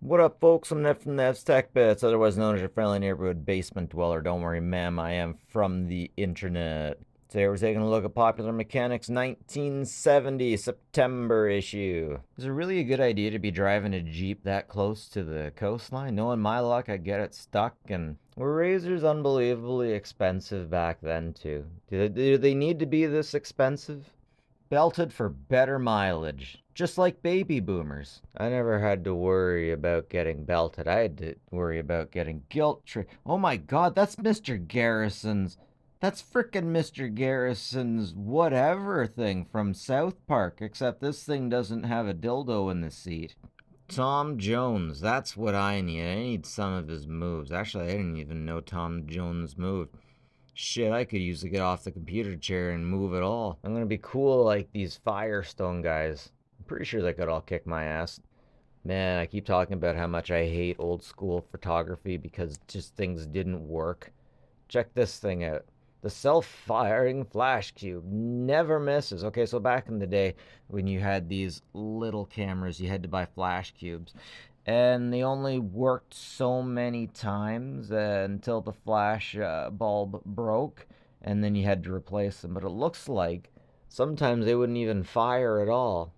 What up, folks? I'm Ned from Nev's Tech Bits, otherwise known as your friendly neighborhood basement dweller. Don't worry, ma'am, I am from the internet. Today we're taking a look at Popular Mechanics 1970 September issue. Is it really a good idea to be driving a Jeep that close to the coastline? Knowing my luck, I'd get it stuck, and were razors unbelievably expensive back then, too? Do they need to be this expensive? Belted for better mileage, just like baby boomers. I never had to worry about getting belted. I had to worry about getting guilt tripped. Oh my god, that's Mr. Garrison's. That's frickin' Mr. Garrison's whatever thing from South Park, except this thing doesn't have a dildo in the seat. Tom Jones, that's what I need. I need some of his moves. Actually, I didn't even know Tom Jones moved. Shit, I could use to get off the computer chair and move it all. I'm gonna be cool like these Firestone guys. I'm pretty sure they could all kick my ass. Man, I keep talking about how much I hate old school photography because just things didn't work. Check this thing out. The self-firing flash cube never misses. Okay, so back in the day when you had these little cameras, you had to buy flash cubes. And they only worked so many times until the flash bulb broke, and then you had to replace them. But it looks like sometimes they wouldn't even fire at all.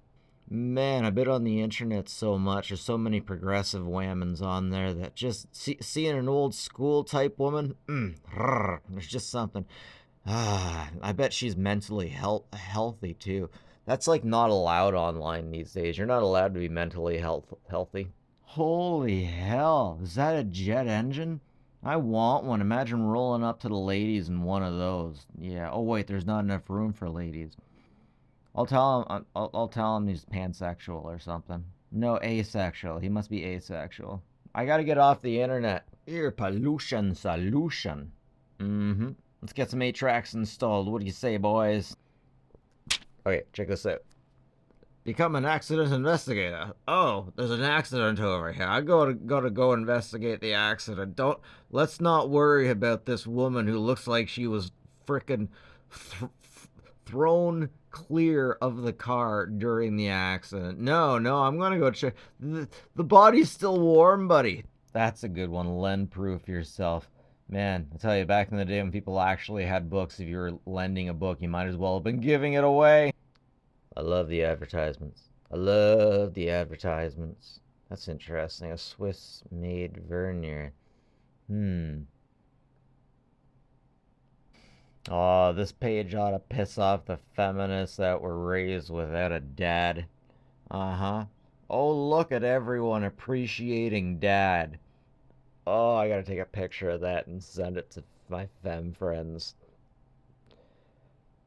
Man, I've been on the internet so much. There's so many progressive whammons on there that just seeing an old school type woman, there's just something. I bet she's mentally healthy too. That's like not allowed online these days. You're not allowed to be mentally healthy. Holy hell, is that a jet engine? I want one. Imagine rolling up to the ladies in one of those. Yeah. Oh wait, there's not enough room for ladies. I'll tell him he's pansexual or something. No, asexual. He must be asexual. I gotta get off the internet. Ear pollution solution. Mm-hmm. Let's get some 8 tracks installed. What do you say, boys? Okay, check this out. Become an accident investigator. Oh, there's an accident over here. I gotta go investigate the accident. Don't let's not worry about this woman who looks like she was frickin' th- thrown clear of the car during the accident. No, no, I'm gonna go check. The body's still warm, buddy. That's a good one. Lend proof yourself. Man, I tell you, back in the day when people actually had books, if you were lending a book, you might as well have been giving it away. I love the advertisements. I love the advertisements. That's interesting. A Swiss made vernier. Hmm. Oh, this page ought to piss off the feminists that were raised without a dad. Uh huh. Oh, look at everyone appreciating dad. Oh, I gotta take a picture of that and send it to my femme friends.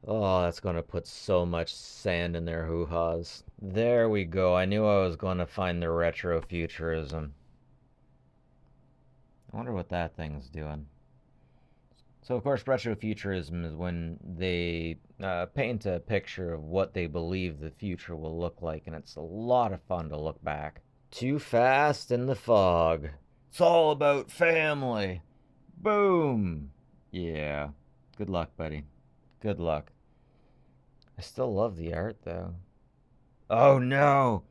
Oh, that's going to put so much sand in their hoo-has. There we go. I knew I was going to find the retrofuturism. I wonder what that thing's doing. So, of course, retrofuturism is when they paint a picture of what they believe the future will look like, and it's a lot of fun to look back. Too fast in the fog. It's all about family. Boom. Yeah. Good luck, buddy. Good luck. I still love the art, though. Oh no!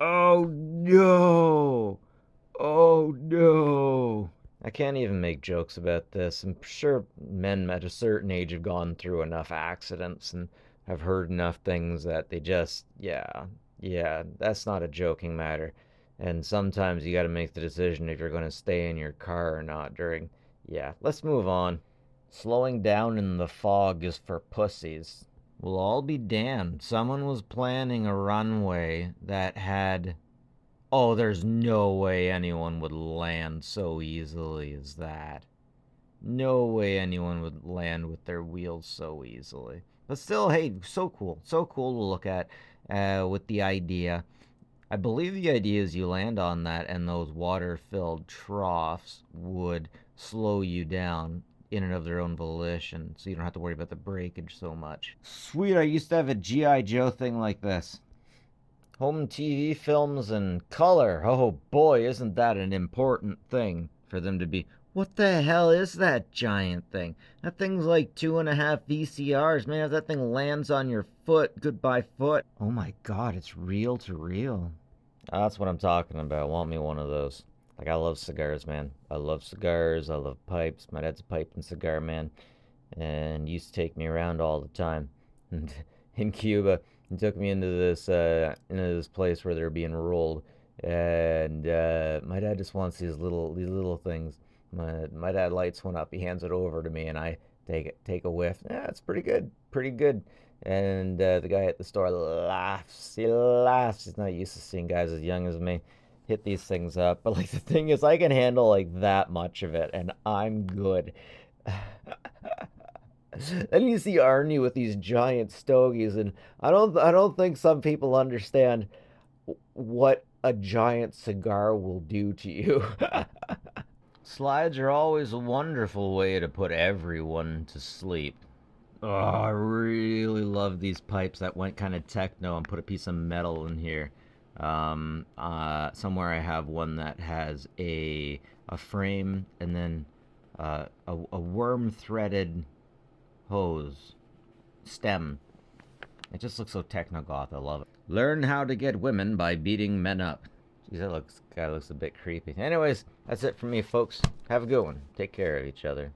Oh no! Oh no! I can't even make jokes about this. I'm sure men at a certain age have gone through enough accidents and have heard enough things that they just, yeah, that's not a joking matter. And sometimes you gotta make the decision if you're gonna stay in your car or not during, yeah, let's move on. Slowing down in the fog is for pussies. We'll all be damned. Someone was planning a runway that had. Oh, there's no way anyone would land so easily as that. No way anyone would land with their wheels so easily. But still, hey, so cool. So cool to look at with the idea. I believe the idea is you land on that and those water filled troughs would slow you down in and of their own volition, so you don't have to worry about the breakage so much. Sweet, I used to have a G.I. Joe thing like this. Home TV films and color. Oh boy, isn't that an important thing for them to be. What the hell is that giant thing? That thing's like 2.5 VCRs. Man, if that thing lands on your foot, goodbye foot. Oh my god, it's reel to reel. That's what I'm talking about. Want me one of those. Like, I love cigars, man. I love cigars. I love pipes. My dad's a pipe and cigar man, and used to take me around all the time. And in Cuba, he took me into this place where they're being rolled, and my dad just wants these little things. My dad lights one up. He hands it over to me, and I take a whiff. Yeah, it's pretty good, pretty good. And the guy at the store laughs. He laughs. He's not used to seeing guys as young as me hit these things up. But like the thing is, I can handle like that much of it, and I'm good. Then you see Arnie with these giant stogies, and I don't think some people understand what a giant cigar will do to you. Slides are always a wonderful way to put everyone to sleep. Oh, I really love these pipes that went kind of techno and put a piece of metal in here. Somewhere I have one that has a frame and then a worm threaded hose stem. It just looks so techno goth. I love it. Learn how to get women by beating men up. Jeez, that looks a bit creepy. Anyways, that's it for me, folks. Have a good one. Take care of each other.